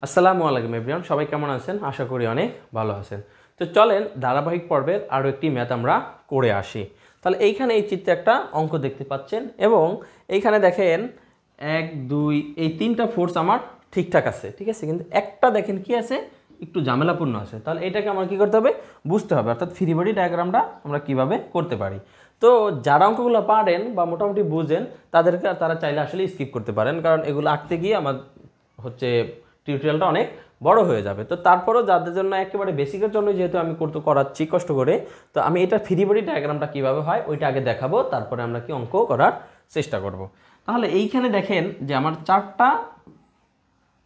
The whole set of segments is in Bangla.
আসসালামু আলাইকুম এভরিওয়ান, সবাই কেমন আছেন? আশা করি অনেক ভালো আছেন। তো চলেন ধারাবাহিক পর্বের আরও একটি ম্যাথ আমরা করে আসি। তাহলে এইখানে এই চিত্রে একটা অঙ্ক দেখতে পাচ্ছেন এবং এইখানে দেখেন 1 2 এই তিনটা ফোর্স আমার ঠিকঠাক আছে, ঠিক আছে, কিন্তু একটা দেখেন কি আছে, একটু ঝামেলাপূর্ণ আছে। তাহলে এটাকে আমার কী করতে হবে, বুঝতে হবে, অর্থাৎ ফ্রি বডি ডায়াগ্রামটা আমরা কিভাবে করতে পারি। তো যারা অঙ্কগুলো পারেন বা মোটামুটি বুঝেন তারা চাইলে আসলে স্কিপ করতে পারেন, কারণ এগুলো আঁকতে গিয়ে আমার হচ্ছে টিউটোরিয়ালটা অনেক বড় হয়ে যাবে। তো তারপরেও যাদের জন্য একেবারে বেসিকের জন্য যেহেতু আমি করাচ্ছি কষ্ট করে, তো আমি এটা ফ্রি বডি ডায়াগ্রামটা কীভাবে হয় ওইটা আগে দেখাবো, তারপরে আমরা কি অঙ্ক করার চেষ্টা করব। তাহলে এইখানে দেখেন যে আমার চারটা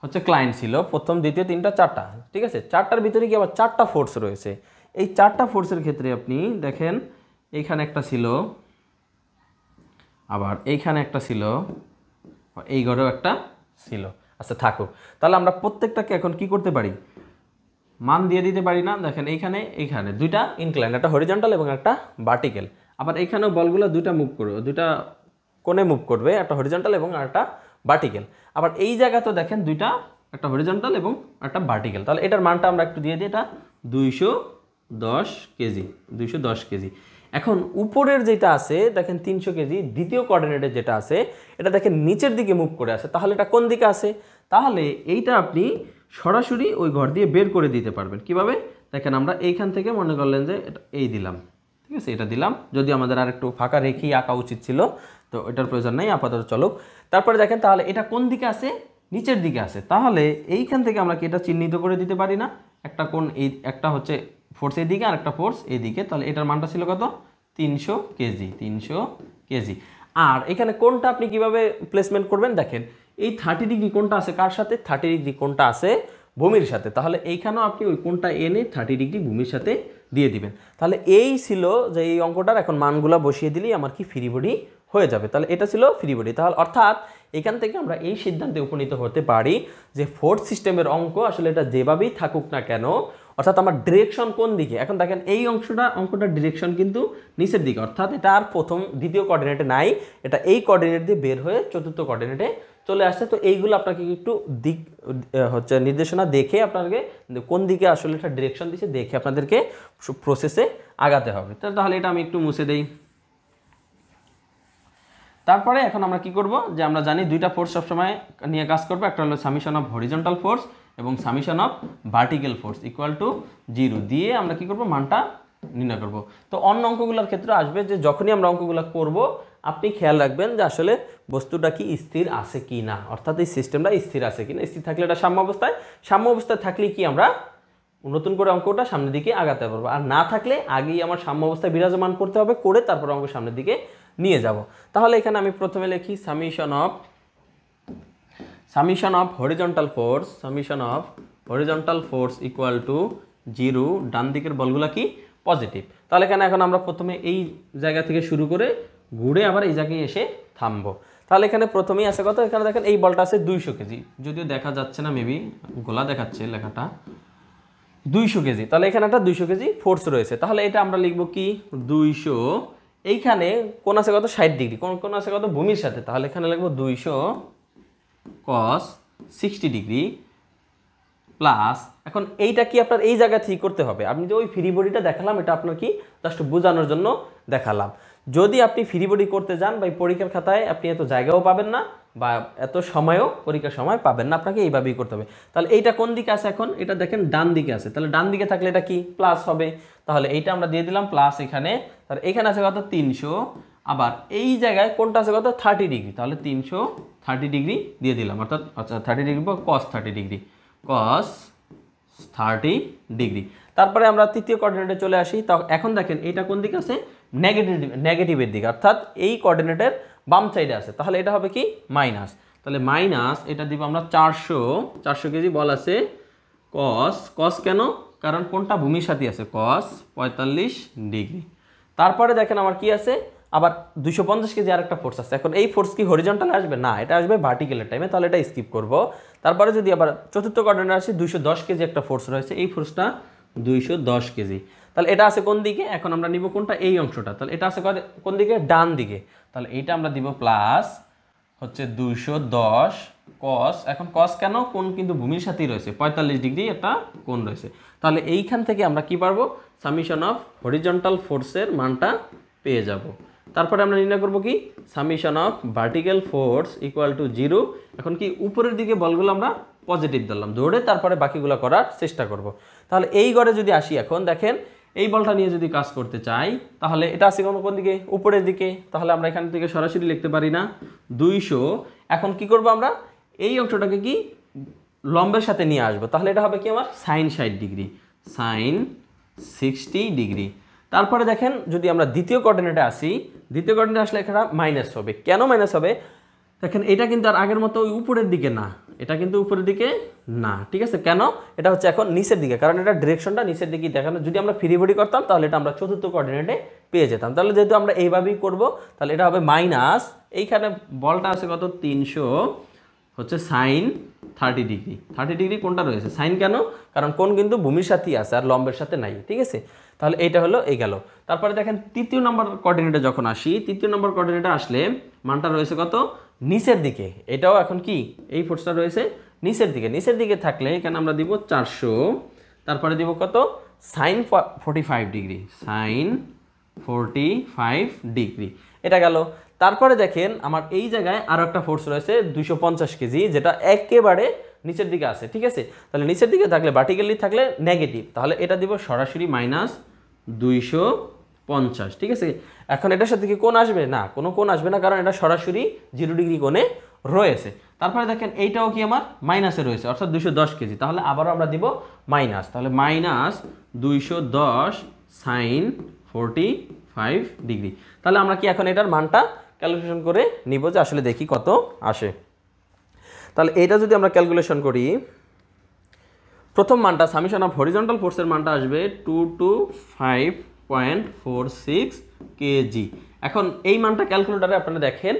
হচ্ছে ক্লায়েন্ট ছিল, প্রথম দ্বিতীয় তিনটা চারটা, ঠিক আছে। চারটার ভিতরে কি আবার চারটা ফোর্স রয়েছে। এই চারটা ফোর্সের ক্ষেত্রে আপনি দেখেন এইখানে একটা ছিল, আবার এইখানে একটা ছিল, এই ঘরেও একটা ছিল। আচ্ছা থাকুক, তাহলে আমরা প্রত্যেকটাকে এখন কি করতে পারি, মান দিয়ে দিতে পারি না। দেখেন এইখানে দুইটা ইনক্লাইন, একটা হরিজন্টাল এবং একটা ভার্টিক্যাল। আবার এইখানেও বলগুলো দুইটা মুভ করবে, দুইটা কোণে মুভ করবে, একটা হরিজন্টাল এবং একটা ভার্টিক্যাল। আবার এই জায়গাতেও দেখেন দুইটা, একটা হরিজন্টাল এবং একটা ভার্টিক্যাল। তাহলে এটার মানটা আমরা একটু দিয়ে দিই, এটা 210 কেজি, 210 কেজি। এখন উপরের যেটা আছে দেখেন 300 কেজি, দ্বিতীয় কোঅর্ডিনেটে যেটা আছে এটা দেখেন নিচের দিকে মুভ করে আছে। তাহলে এটা কোন দিকে আছে? তাহলে এইটা আপনি সরাসরি ওই ঘর দিয়ে বের করে দিতে পারবেন। কিভাবে? দেখেন আমরা এইখান থেকে মনে করলেন যে এটা এই দিলাম, ঠিক আছে, এটা দিলাম, যদি আমাদের আর একটু ফাঁকা রেখেই আঁকা উচিত ছিল, তো এটার প্রয়োজন নেই, আপাতত চলুক। তারপরে দেখেন তাহলে এটা কোন দিকে আছে, নিচের দিকে আছে। তাহলে এইখান থেকে আমরা কি এটা চিহ্নিত করে দিতে পারি না, একটা কোণ এই একটা হচ্ছে ফোর্স এই দিকে আর একটা ফোর্স এই দিকে। তাহলে এটার মানটা ছিল কত? 300 কেজি, 300 কেজি। আর এখানে কোনটা আপনি কিভাবে প্লেসমেন্ট করবেন, দেখেন এই 30 ডিগ্রি কোনটা আছে কার সাথে, 30 ডিগ্রি কোনটা আছে ভূমির সাথে। তাহলে এইখানেও আপনি ওই কোনটা এনে 30 ডিগ্রি ভূমির সাথে দিয়ে দিবেন। তাহলে এই ছিল যে এই অঙ্কটার এখন মানগুলা বসিয়ে দিলেই আমার কি ফ্রি বডি হয়ে যাবে। তাহলে এটা ছিল ফ্রি বডি। তাহলে অর্থাৎ এখান থেকে আমরা এই সিদ্ধান্তে উপনীত হতে পারি যে ফোর্থ সিস্টেমের অঙ্ক আসলে এটা যেভাবেই থাকুক না কেন, অর্থাৎ আমার ডিরেকশন কোন দিকে, এখন দেখেন এই অঙ্কটার ডিরেকশন কিন্তু নিচের দিকে, অর্থাৎ এটা আর প্রথম দ্বিতীয় কোঅর্ডিনেটে নাই, এটা এই কোঅর্ডিনেট দিয়ে বের হয়ে চতুর্থ কোঅর্ডিনেটে চলে আসছে। তো এইগুলো আপনাকে একটু দিক হচ্ছে নির্দেশনা দেখে আপনাকে কোন দিকে আসলে এটা ডিরেকশন দিচ্ছে দেখে আপনাদেরকে প্রসেসে আগাতে হবে। তাহলে এটা আমি একটু মুছে দেই। তারপরে এখন আমরা কি করব, যে আমরা জানি দুইটা ফোর্স সবসময় নিয়ে কাজ করবো, একটা হলো সামিশন অফ হরিজন্টাল ফোর্স এবং summation of vertical force equal to 0 দিয়ে আমরা কি করব, মানটা নির্ণয় করব। তো অন্য অঙ্কগুলোর ক্ষেত্রে আসবে যে যখনই আমরা অঙ্কগুলো করব আপনি খেয়াল রাখবেন যে আসলে বস্তুটা কি স্থির আছে কি না, অর্থাৎ এই সিস্টেমটা স্থির আছে কি না। স্থির থাকলে এটা সাম্য অবস্থায় থাকলে কি আমরা নতুন করে অঙ্কটা সামনের দিকে আগাতে পারবো, আর না থাকলে আগেই আমার সাম্য অবস্থায় বিরাজমান করতে হবে, করে তারপর অঙ্ক সামনের দিকে নিয়ে যাব। তাহলে এখানে আমি প্রথমে লিখি summation of horizontal force equal to 0, ডান দিকের বলগুলা কি পজিটিভ। তাহলে এখানে এখন আমরা প্রথমে এই জায়গা থেকে শুরু করে ঘুরে আবার এই জায়গায় এসে থামবো। তাহলে এখানে প্রথমেই আছে কত, এখানে দেখেন এই বলটা আছে 200 কেজি, যদিও দেখা যাচ্ছে না, মেবি গোলা দেখাচ্ছে লেখাটা 200 কেজি। তাহলে এখানে একটা 200 কেজি ফোর্স রয়েছে। তাহলে এটা আমরা লিখব কি 200, এইখানে কোন আছে কত 60 ডিগ্রি, কোন আছে কত ভূমির সাথে। তাহলে এখানে লিখব 200 cos 60 ডিগ্রি প্লাস, এখন এইটা কি আপনার এই জায়গা ঠিক করতে হবে। আপনি যে ওই ফ্রি বডিটা দেখালাম এটা আপনার কি জাস্ট বোঝানোর জন্য দেখালাম। যদি আপনি ফ্রি বডি করতে যান বা পরীক্ষার খাতায় আপনি এত জায়গাও পাবেন না বা এত সময়ও পরীক্ষার সময় পাবেন না, আপনাকে এইভাবেই করতে হবে। তাহলে এইটা কোন দিকে আছে, এখন এটা দেখেন ডান দিকে আছে। তাহলে ডান দিকে থাকলে এটা কি প্লাস হবে। তাহলে এইটা আমরা দিয়ে দিলাম প্লাস এখানে। তাহলে এখানে আছে কত 300, আবার এই জায়গায় কোনটা আছে কত 30 ডিগ্রি। তাহলে 330 ডিগ্রি দিয়ে দিলাম, অর্থাৎ আচ্ছা 30 ডিগ্রি বা cos 30 ডিগ্রি, cos 30 ডিগ্রি। তারপরে আমরা তৃতীয় কোঅর্ডিনেটে চলে আসি। তো এখন দেখেন এটা কোন দিকে আছে, নেগেটিভের দিকে, অর্থাৎ এই কোঅর্ডিনেটের বাম সাইডে আছে। তাহলে এটা হবে কি মাইনাস। তাহলে মাইনাস এটা দিব আমরা 400 কেজি বল আছে, cos কেন, কারণ কোনটা ভূমির সাথে আছে, cos 45 ডিগ্রি। তারপরে দেখেন আমার কি আছে, আবার 250 কেজি আরেকটা ফোর্স আছে। এখন এই ফোর্স কি হরিজন্টালে আসবে না, এটা আসবে ভার্টিক্যালের টাইমে, তাহলে এটা স্কিপ করব। তারপরে যদি আবার চতুর্থ কোঅর্ডিনেটে আসি 210 কেজি একটা ফোর্স রয়েছে, এই ফোর্সটা 210 কেজি। তাহলে এটা আছে কোন দিকে, এখন আমরা নিব কোনটা, এই অংশটা। তাহলে এটা আছে কোন দিকে, ডান দিকে। তাহলে এইটা আমরা দিব প্লাস হচ্ছে 210 কস, এখন কস কেন, কোণ কিন্তু ভূমির সাথেই রয়েছে, 45 ডিগ্রি একটা কোণ রয়েছে। তাহলে এইখান থেকে আমরা কি পারবো, সামেশন অফ হরিজন্টাল ফোর্সের মানটা পেয়ে যাব। তারপরে আমরা নির্ণয় করব কি, summation of vertical force equal to 0। এখন কি উপরের দিকে বলগুলো আমরা পজিটিভ ধরলাম, ধরে তারপরে বাকিগুলো করার চেষ্টা করব। তাহলে এই গড়ে যদি আসি, এখন দেখেন এই বলটা নিয়ে যদি কাজ করতে চাই, তাহলে এটা আছে কোন দিকে, উপরের দিকে। তাহলে আমরা এখান থেকে সরাসরি লিখতে পারি না 200। এখন কি করব, আমরা এই অংশটাকে কি লম্বের সাথে নিয়ে আসবো। তাহলে এটা হবে কি আমার সাইন 60 ডিগ্রি, সাইন 60 ডিগ্রি। তারপরে দেখেন যদি আমরা দ্বিতীয় কোঅর্ডিনেটে আসি, দ্বিতীয় কোঅর্ডিনেটে আসলে এখানে মাইনাস হবে। কেন মাইনাস হবে, দেখেন এটা কিন্তু আর আগের মতো ওই উপরের দিকে না, এটা কিন্তু উপরের দিকে না, ঠিক আছে। কেন, এটা হচ্ছে এখন নিচের দিকে, কারণ এটা ডিরেকশনটা নিচের দিকে দেখানো। যদি আমরা ফ্রি বডি করতাম তাহলে এটা আমরা চতুর্থ কোঅর্ডিনেটে পেয়ে যেতাম। তাহলে যেহেতু আমরা এইভাবেই করব, তাহলে এটা হবে মাইনাস, এইখানে বলটা আছে কত 300 হচ্ছে সাইন 30 ডিগ্রি। 30 ডিগ্রি কোনটা রয়েছে, সাইন। কেন, কারণ কোণ কিন্তু ভূমির সাথেই আছে আর লম্বের সাথে নাই, ঠিক আছে। তাহলে এইটা হলো এই গেল। তারপরে দেখেন তৃতীয় নম্বর কোঅর্ডিনেটে যখন আসি, তৃতীয় নম্বর কোঅর্ডিনেটে আসলে মানটা রয়েছে কত, নিচের দিকে। এটাও এখন কি এই ফোর্সটা রয়েছে নিচের দিকে। নিচের দিকে থাকলে এখানে আমরা দিব 400, তারপরে দিব কত সাইন 45 ডিগ্রি, সাইন 45 ডিগ্রি, এটা গেল। তারপরে দেখেন আমার এই জায়গায় আরও একটা ফোর্স রয়েছে 250 কেজি, যেটা একেবারে নিচের দিকে আছে, ঠিক আছে। তাহলে নিচের দিকে থাকলে ভার্টিক্যালি থাকলে নেগেটিভ, তাহলে এটা দিব সরাসরি মাইনাস 250, ঠিক আছে। এখন এটার সাথে কি কোণ আসবে না, কোনো কোণ আসবে না, কারণ এটা সরাসরি 0 ডিগ্রি কোণে রয়েছে। তারপরে দেখেন এইটাও কি আমার মাইনাসে রয়েছে, অর্থাৎ 210 কেজি। তাহলে আবারও আমরা দিব মাইনাস, তাহলে মাইনাস 210 সাইন 45 ডিগ্রি। তাহলে আমরা কি এখন এটার মানটা ক্যালকুলেশন করে নিব, যে আসলে দেখি কত আসে। তাহলে এটা যদি আমরা ক্যালকুলেশন করি, প্রথম মানটা সামেশন অফ হরিজন্টাল ফোর্সের মানটা আসবে 225.46 কেজি। এখন এই মানটা ক্যালকুলেটরে আপনারা দেখেন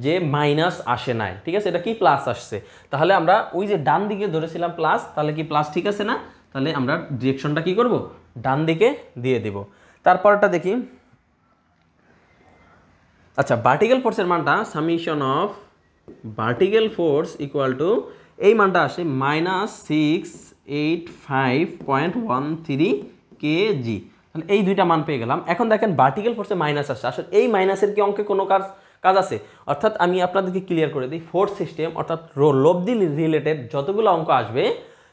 যে মাইনাস আসে নাই, ঠিক আছে, এটা কি প্লাস আসছে। তাহলে আমরা ওই যে ডান দিকে ধরেছিলাম প্লাস, তাহলে কি প্লাস ঠিক আছে না, তাহলে আমরা ডিরেকশনটা কি করব, ডান দিকে দিয়ে দেব। তারপরটা দেখি, আচ্ছা ভার্টিক্যাল ফোর্সের মানটা summation of vertical force equal to, এই মানটা আসে -685.13 কেজি। তাহলে এই দুইটা মান পেয়ে গেলাম। এখন দেখেন ভার্টিক্যাল ফোর্সে মাইনাস আসে, আসলে এই মাইনাসের কি অঙ্কে কোনো কাজ আছে, অর্থাৎ আমি আপনাদেরকে ক্লিয়ার করে দিই, ফোর্স সিস্টেম অর্থাৎ লব্ধি রিলেটেড যতগুলো অঙ্ক আসবে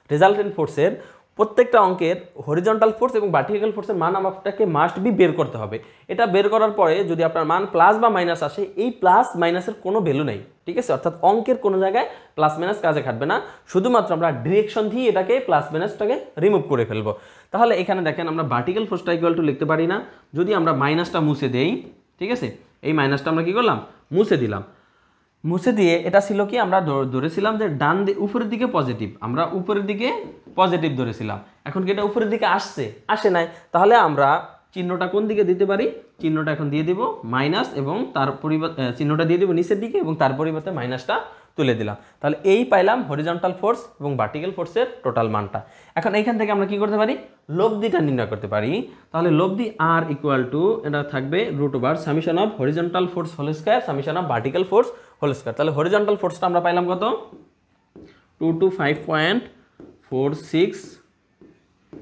রেজাল্টেন্ট ফোর্সের, প্রত্যেকটা অঙ্কের হরিজন্টাল ফোর্স এবং ভার্টিক্যাল ফোর্সের মান আপনাকে মাস্ট বি বের করতে হবে। এটা বের করার পরে যদি আপনার মান প্লাস বা মাইনাস আসে, এই প্লাস মাইনাসের কোনো ভ্যালু নেই, ঠিক আছে। অর্থাৎ অঙ্কের কোনো জায়গায় প্লাস মাইনাস কাজে খাটবে না, শুধুমাত্র আমরা ডিরেকশন দিয়ে এটাকে প্লাস মাইনাসটাকে রিমুভ করে ফেলবো। তাহলে এখানে দেখেন আমরা ভার্টিক্যাল ফোর্সটা ইকুয়াল টু লিখতে পারি না, যদি আমরা মাইনাসটা মুছে দেই, ঠিক আছে, এই মাইনাসটা আমরা কি করলাম, মুছে দিলাম। মুছে দিয়ে এটা ছিল কি, আমরা ধরেছিলাম যে ডান উপরের দিকে পজিটিভ, আমরা উপরের দিকে পজিটিভ ধরেছিলাম। এখন কি এটা উপরের দিকে আসে নাই, তাহলে আমরা চিহ্নটা কোন দিকে দিতে পারি, চিহ্নটা এখন দিয়ে দিব মাইনাস, এবং তার পরিবর্তে চিহ্নটা দিয়ে দিব নিচের দিকে, এবং তার পরিবর্তে মাইনাসটা তুলে দিলাম। তাহলে এই পাইলাম হরিজন্টাল ফোর্স এবং ভার্টিক্যাল ফোর্সের টোটাল মানটা। এখন এইখান থেকে আমরা কি করতে পারি, লব্ধিটা নির্ণয় করতে পারি। তাহলে লব্ধি আর ইকুয়াল টু, এটা থাকবে √ summation of horizontal force whole square summation of vertical force whole square. তাহলে হরিজন্টাল ফোর্সটা আমরা পাইলাম কত, 225.46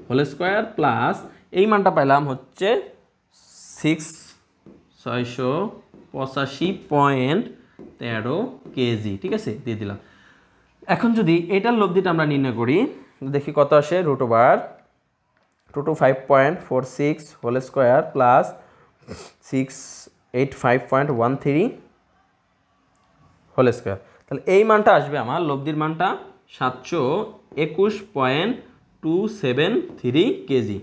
হোল স্কয়ার প্লাস এই মানটা পাইলাম হচ্ছে 685.13 কেজি, ঠিক আছে, দিয়ে দিলাম। এখন যদি এটার লব্ধিটা আমরা নির্ণয় করি, দেখি কত আসে, √ 225.46 whole square plus 685.13 whole square. তাহলে এই মানটা আসবে আমার, লব্ধির মানটা 721.273 কেজি।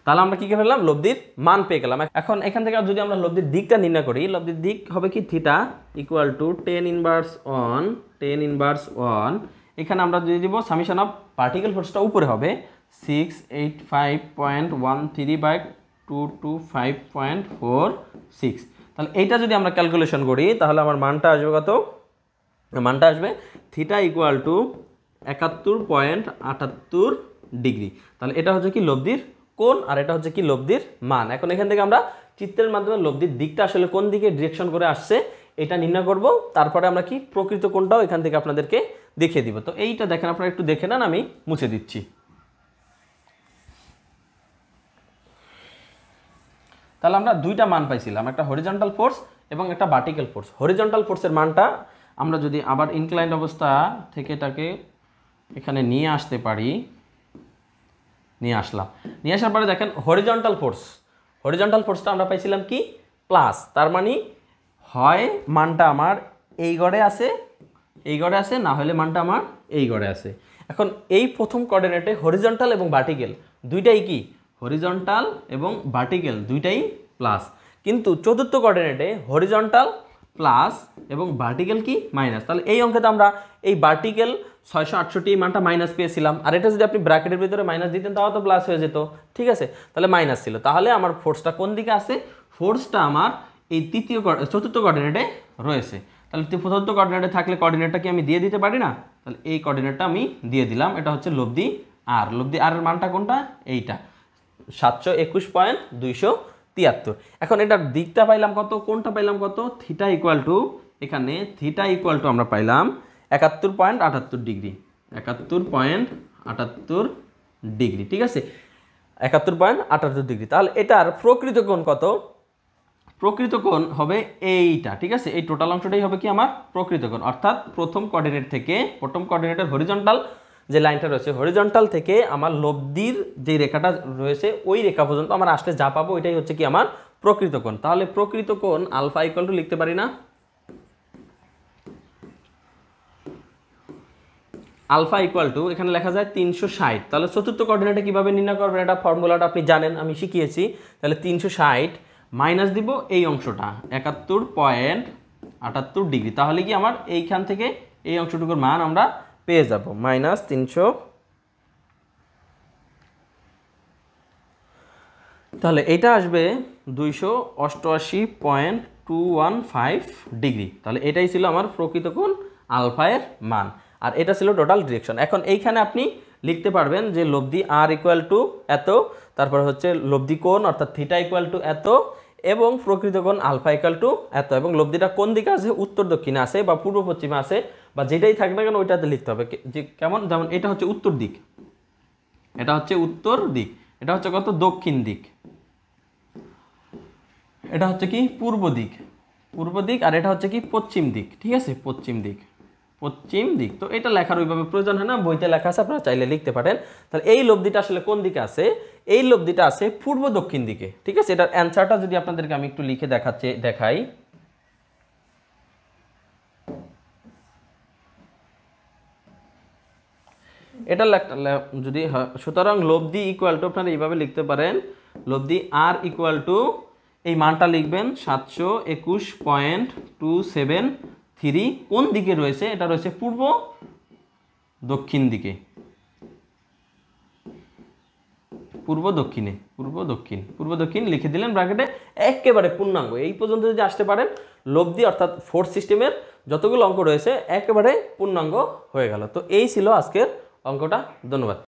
তাহলে আমরা কি করে ফেললাম, লব্ধির মান পেয়ে গেলাম। এখন এখান থেকে যদি আমরা লব্ধির দিকটা নির্ণয় করি, লব্ধির দিক হবে কি theta equal to tan inverse 1, এখানে আমরা দিয়ে দিব সামেশন অফ পার্টিকেল ফোর্সটা উপরে হবে 685.13/225.46। তাহলে এইটা যদি আমরা ক্যালকুলেশন করি, তাহলে আমার মানটা আসবে কত, মানটা আসবে থিটা ইকুয়াল টু 71.78 ডিগ্রি। তাহলে এটা হচ্ছে কি লব্ধির কোণ, আর এটা হচ্ছে কি লব্ধির মান। এখন এখান থেকে আমরা চিত্রের মাধ্যমে লব্ধির দিকটা আসলে কোন দিকে ডিরেকশন করে আসছে এটা নির্ণয় করব, তারপরে আমরা কি প্রকৃত কোণটাও এখান থেকে আপনাদেরকে দেখিয়ে দিব। তো এইটা দেখেন, আপনারা একটু দেখে নেন, আমি মুছে দিচ্ছি। তাহলে আমরা দুইটা মান পাইছিলাম, একটা হরিজন্টাল ফোর্স এবং একটা ভার্টিক্যাল ফোর্স। হরিজন্টাল ফোর্সের মানটা আমরা যদি আবার ইনক্লাইন্ড অবস্থা থেকে এটাকে এখানে নিয়ে আসতে পারি, নিয়ে আসলাম, নিয়ে আসার পরে দেখেন হরিজন্টাল ফোর্সটা আমরা পাইছিলাম কি প্লাস, তার মানে হয় মানটা আমার এই গড়ে আছে, না হলে মানটা আমার এই গড়ে আছে। এখন এই প্রথম কোঅর্ডিনেটে হরিজন্টাল এবং ভার্টিক্যাল দুইটাই কি, হরিজন্টাল এবং ভার্টিক্যাল দুইটাই প্লাস, কিন্তু চতুর্থ কোঅর্ডিনেটে হরিজন্টাল প্লাস এবং ভার্টিক্যাল কি মাইনাস। তাহলে এই অঙ্কেতে আমরা এই ভার্টিক্যাল 668 মানটা মাইনাস পেয়েছিলাম, আর এটা যদি আপনি ব্র্যাকেটের ভিতরে মাইনাস দিতেন তাহলে তো প্লাস হয়ে যেত, ঠিক আছে। তাহলে মাইনাস ছিল, তাহলে আমার ফোর্সটা কোন দিকে আছে, ফোর্সটা আমার এই চতুর্থ কোঅর্ডিনেটে রয়েছে। তাহলে চতুর্থ কোঅর্ডিনেটে থাকলে কোঅর্ডিনেটটা কি আমি দিয়ে দিতে পারি না? তাহলে এই কোঅর্ডিনেটটা আমি দিয়ে দিলাম, এটা হচ্ছে লব্ধি আর। লব্ধি আর এর মানটা কোনটা, এইটা 721.273। এখন এটার দিকটা পাইলাম কত, কোনটা পাইলাম কত, থিটা ইকুয়াল টু, এখানে থিটা ইকুয়াল টু আমরা পাইলাম 71.78 ডিগ্রি, 71.78 ডিগ্রি, ঠিক আছে, 71.78 ডিগ্রি। তাহলে এটার প্রকৃত কোণ কত, প্রকৃত কোণ হবে এইটা, ঠিক আছে। এই টোটাল অংশটাই হবে কি আমার প্রকৃত কোণ, অর্থাৎ প্রথম কোঅর্ডিনেটের হরিজন্টাল যে লাইনটা রয়েছে, হরিজন্টাল থেকে আমার লব্ধির যে রেখাটা রয়েছে ওই রেখা পর্যন্ত আমার আসলে যা পাবো ওইটাই হচ্ছে কি আমার প্রকৃত কোণ। তাহলে প্রকৃত কোণ আলফা ইকুয়াল টু লিখতে পারি না, আলফা ইকুয়াল টু এখানে লেখা যায় 360। তাহলে চতুর্থ কোঅর্ডিনেটে কিভাবে নির্ণয় করবেন, এটা ফর্মুলাটা আপনি জানেন, আমি শিখিয়েছি। তাহলে 360 মাইনাস দিব এই অংশটা 71.78 ডিগ্রি, তাহলে কি আমার এইখান থেকে এই অংশটুকুর মান আমরা পেয়ে যাব মাইনাস 300। তাহলে এটা আসবে 288.215 ডিগ্রি। তাহলে এটাই ছিল আমার প্রকৃত কোণ আলফা এর মান, আর এটা ছিল টোটাল ডিরেকশন। এখন এইখানে আপনি লিখতে পারবেন যে লব্ধি আর ইকুয়াল টু এত, তারপর হচ্ছে লব্ধি কোণ অর্থাৎ থিটা ইকুয়াল টু এত, এবং প্রকৃত কোণ আলফা ইকুয়াল টু এত, এবং লব্ধিটা কোন দিকে আছে, উত্তর দক্ষিণে আছে বা পূর্ব পশ্চিমে আছে, বা যেটাই থাক না কেন ওইটাতে লিখতে হবে। যে কেমন, যেমন এটা হচ্ছে উত্তর দিক, এটা হচ্ছে উত্তর দিক, এটা হচ্ছে কত দক্ষিণ দিক, এটা হচ্ছে কি পূর্ব দিক, আর এটা হচ্ছে কি পশ্চিম দিক, ঠিক আছে, পশ্চিম দিক। তো এটা লেখার ওইভাবে প্রয়োজন হয় না, বইতে লেখা আছে, আপনারা চাইলে লিখতে পারেন। তাহলে এই লব্ধিটা আসলে কোন দিকে আছে, এই লব্ধিটা আছে পূর্ব দক্ষিণ দিকে, ঠিক আছে। এটার অ্যান্সারটা যদি আপনাদেরকে আমি একটু লিখে দেখাই, এটা যদি সুতরাং লব্ধি ইকুয়াল টু আপনারা এইভাবে লিখতে পারেন, লব্ধি আর ইকুয়াল টু এই মানটা লিখবেন 721.273 কোন দিকে রয়েছে, এটা রয়েছে পূর্ব দক্ষিণ দিকে, পূর্ব দক্ষিণ লিখে দিলেন ব্র্যাকেটে, একেবারে পূর্ণাঙ্গ। এই পর্যন্ত যদি আসতে পারেন, লব্ধি অর্থাৎ ফোর্থ সিস্টেমের যতগুলো অঙ্ক রয়েছে একেবারে পূর্ণাঙ্গ হয়ে গেল। তো এই ছিল আজকের অঙ্কটা, ধন্যবাদ।